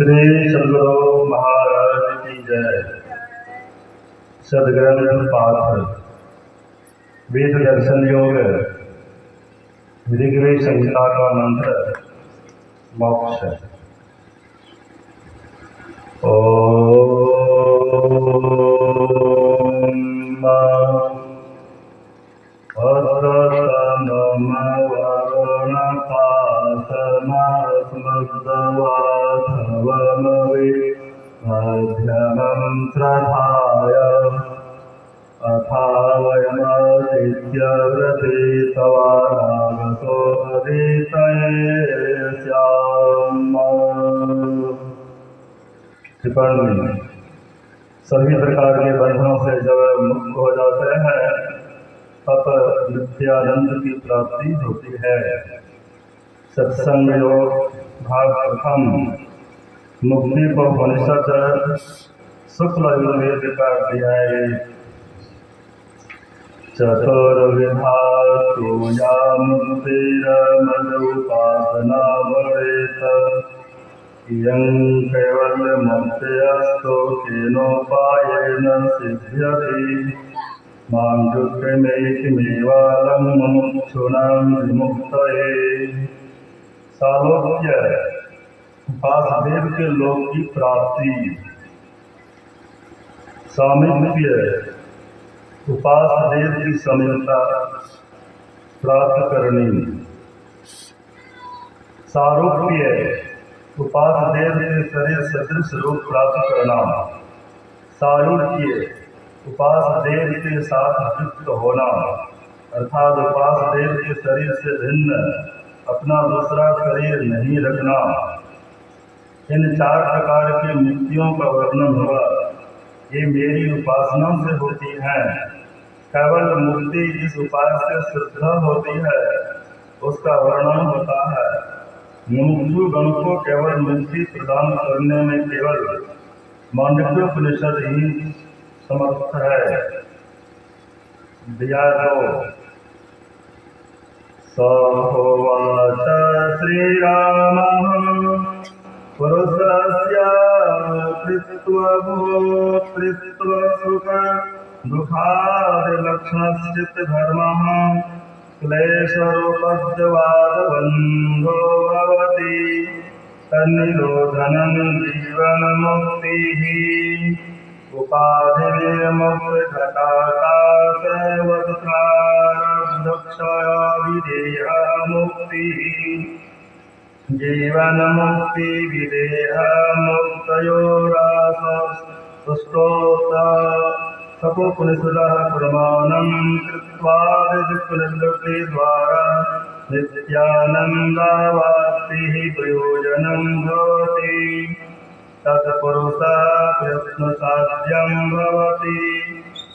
श्री सद्गुरु महाराज की जय। सदग्रंथ पाठ वेद दर्शन योग ऋग्वेद संहिता का मंत्र मोक्ष। मध्यमं श्रद्धाय अथा वयमादित्यव्रते तवानागतो अदितये स्याम। टिप्पणी: सभी प्रकार के बंधनों से जब मुक्त हो जाते हैं तब नित्यानंद की प्राप्ति होती है। सत्संग योग भाग प्रथम। मुक्ति को उपनिषद शुक्ल यजुर्वेद का अध्याय। चतुर्विधा तूया मुक्तिरमदुपासना भवेत्। इयं कैवल्यमुक्त्यस्तु केनोपायेन सिद्ध्यति। माण्डुक्यमेकमेवालं मुमुक्षूणां विमुक्तये। सालोक्य: वासुदेव के लोक की प्राप्ति। सामीप्य: उपासदेव की समीपता प्राप्त करनी। सारूप्य: उपासदेव के शरीर सदृश रूप प्राप्त करना। सारूप्य: उपासदेव के साथ युक्त होना, अर्थात उपासदेव के शरीर से भिन्न अपना दूसरा शरीर नहीं रखना। इन चार प्रकार की मुक्तियों का वर्णन हुआ। ये मेरी उपासना से होती हैं। केवल मुक्ति जिस उपाय से सिद्ध होती है उसका वर्णन होता है। मुमुक्षु गण को केवल मुक्ति प्रदान करने में केवल मांडव्योपनिषद ही समर्थ है। दिया दो। सहोवाच श्रीरामः पुरुषस्य कृत्व सुख दुःखादिलक्षणश्चित् धर्मः क्लेशरूपद्वादबन्धो भवति। तन्निरोधनं जीवन्मुक्तिः। उपाधिर्मुक्तघटाकाशवत्प्रारब्धक्षयविदेहा मुक्तिः। जीवन्मुक्ति विदेहा मुक्तयोरासस्तोपनिषदः प्रमाणं कृत्वा निवृत्तिद्वारा नित्यानन्दावाप्तिः प्रयोजनं भवति। तत्पुरुषः प्रयत्नसाध्यं भवति।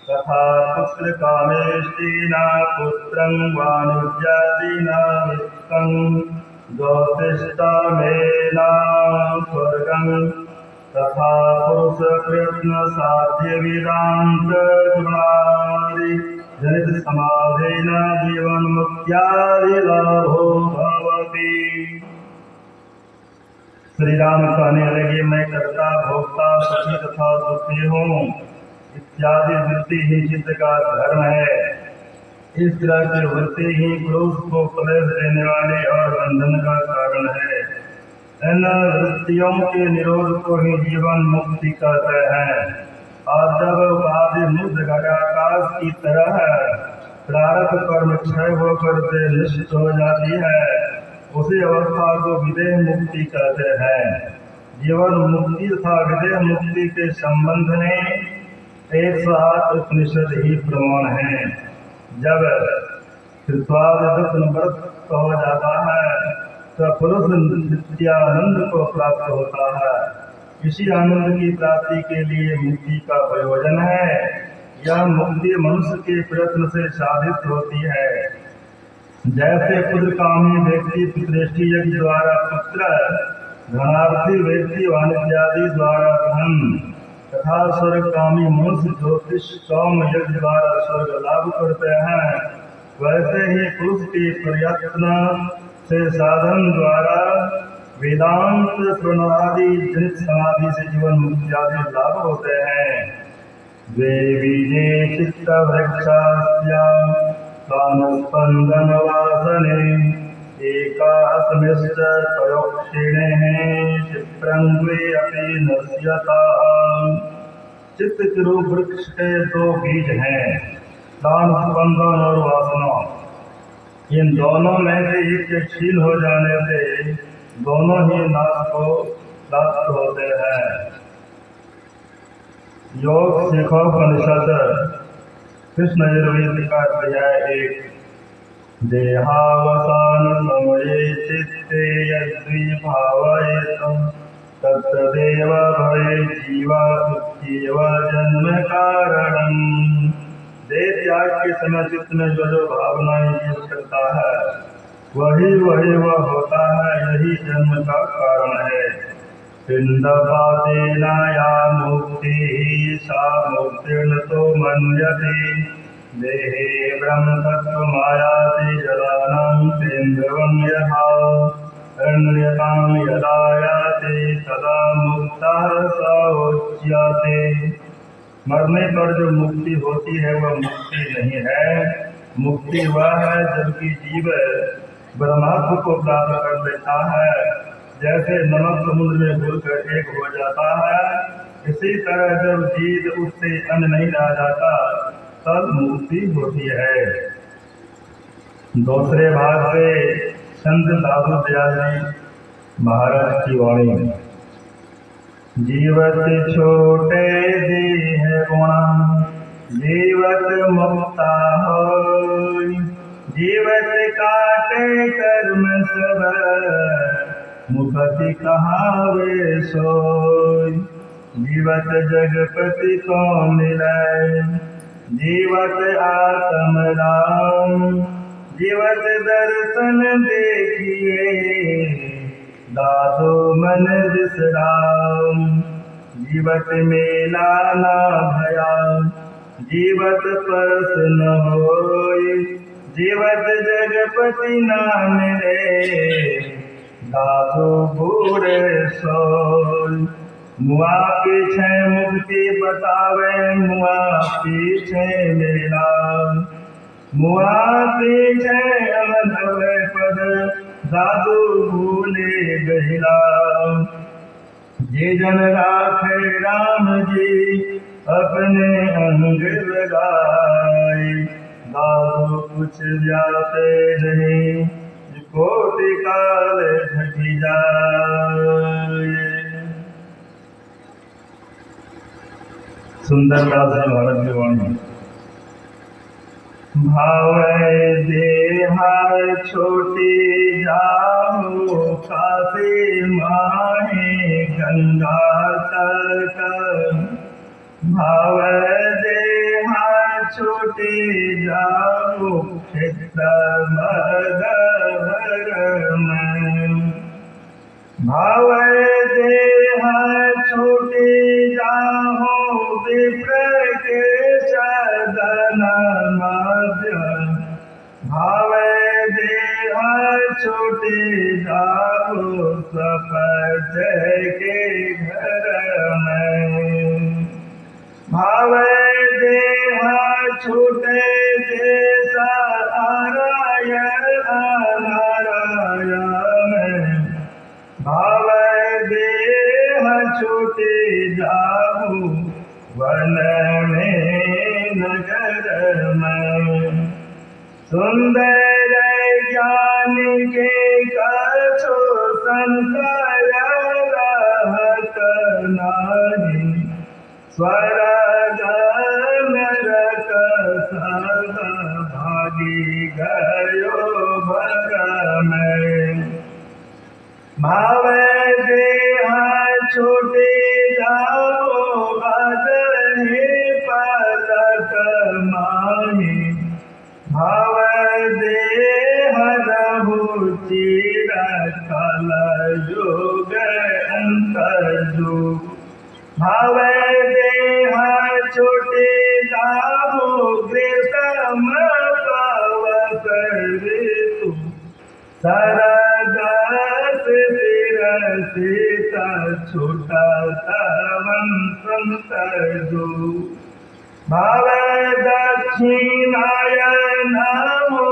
तथा पुत्रकामेष्टिना पुत्रं वाणिज्यादिना वित्तं ज्योतिष्ठमेना स्वर्गं। तथा पुरुष प्रयत्न साध्य वेदांत जनित समाधेन जीवन मुक्त्यादि लाभो भवति। श्री राम कहने लगे, मैं कर्ता भोक्ता सुखी तथा दुखी हूँ इत्यादि वृत्ति ही चित्त का धर्म है। इस तरह की वृत्ति ही पुरुष को क्लेश देने वाले और बंधन का कारण है। इन वृत्तियों के निरोध को ही जीवन मुक्ति कहते हैं। और जब उपाधि मुक्त घटाकाश की तरह प्रारब्ध कर्म क्षय होकर से निश्चित हो जाती है, उसी अवस्था को विदेह मुक्ति कहते हैं। जीवन मुक्ति तथा विदेह मुक्ति के संबंध में 108 उपनिषद ही प्रमाण है। जब कृत्वादिव्रत हो जाता है तो पुरुष नित्यानंद को प्राप्त होता है। इसी आनंद की प्राप्ति के लिए मुक्ति का प्रयोजन है। यह मुक्ति मनुष्य के प्रयत्न से साधित होती है। जैसे पुत्रकामी व्यक्ति पितृष्टि यज्ञ द्वारा पुत्र, धनार्थी व्यक्ति वाणिज्यादि द्वारा धन तथा स्वर्गकामी मनुष्य ज्योतिष सोम यज्ञ द्वारा स्वर्ग लाभ करते हैं, वैसे ही पुरुष के प्रयत्न से साधन द्वारा वेदांत श्रवणादि जनित समाधि से जीवन मुक्ति आदि लाभ होते हैं। वे बीजे चित्त वृक्षास्या प्राणस्पंदन वासने एकास्मिश्च परोक्षिणे क्षिप्रंग्वे अपि नश्यता। चित्त के रूप वृक्ष के दो बीज हैं, प्राण स्पंदन और वासना। इन दोनों में से एक के क्षीण हो जाने से दोनों ही नाश को प्राप्त होते हैं। योग शिखोपनिषद कृष्ण यजुर्वेद का अध्याय 1। देहावसान समये चित्ते यद्विभावयेत तत्तदेव भवे जीवा इत्येव जन्म कारणम्। देह त्याग के समय चित्त में जो भावनाएं युक्त करता है वही वह होता है, यही जन्म का कारण है। पिंडपातेन या मुक्तिः सा मुक्तिर्न तो मन्यते। देहे ब्रह्म तत्त्वमायाति जलानां सेन्द्रवं यथा अन्यतां यदा याति तदा मुक्तः स उच्यते। मरने पर जो मुक्ति होती है वह मुक्ति नहीं है। मुक्ति वह है जबकि जीव परमात्मा को प्राप्त कर लेता है। जैसे नमक समुद्र में घुलकर एक हो जाता है, इसी तरह जब जीव उससे अन्य नहीं रह जाता तब मुक्ति होती है। दूसरे भाग से संत दादू दयाल जी महाराज की वाणी। जीवत छोटे देह गुणा जीवत मुक्ता होय। जीवत काटे कर्म सब मुक्ति कहावे सोय। जीवत जगपति को मिलै जीवत आत्म राम। जीवत दर्शन देखिए दादो मन विश्राम। जीवत मेला ना भया जीवत परस न होय। जीवत जगपति नाम रे दादो बूढ़े सोय। मुआ पीछे मुक्ति बतावे मुआ पीछे मेला। मुआ पीछे अमधव पद दादू भूले गहिला। जे जन राखे राम जी अपने अंग लगाए। दादू कुछ व्यापे नहीं कोटि काल घटी जाए। सुंदरदास जी महाराज की वाणी। भावै देहा छोटी जाहु काशी माही गंगा तट। भावै देहा छोटी जाहु क्षेत्र मगहर में। भावै देहा छोटी जाहु विप्र के सदन मध्य। भावै देहा छोटी जाहु सपज के घर में। भावै देहा छूटे देश आराय अनारायण। भावै देह छूटे जाहु वन में नगर में। सुंदर ज्ञान के कछु संशय रहत नाही। स्वर्ग नरक सब भागी गयो भग में। भावै देहा छूटे जाओ बदहे पलक माही। भावै देह रहु चिर कल युग अंतर युग। भावै देहा छूटे जाओ ग्रीष्म पवस ऋतु। शरद शिशिर छोटा तवन संतु भाव दक्षिणाय नमो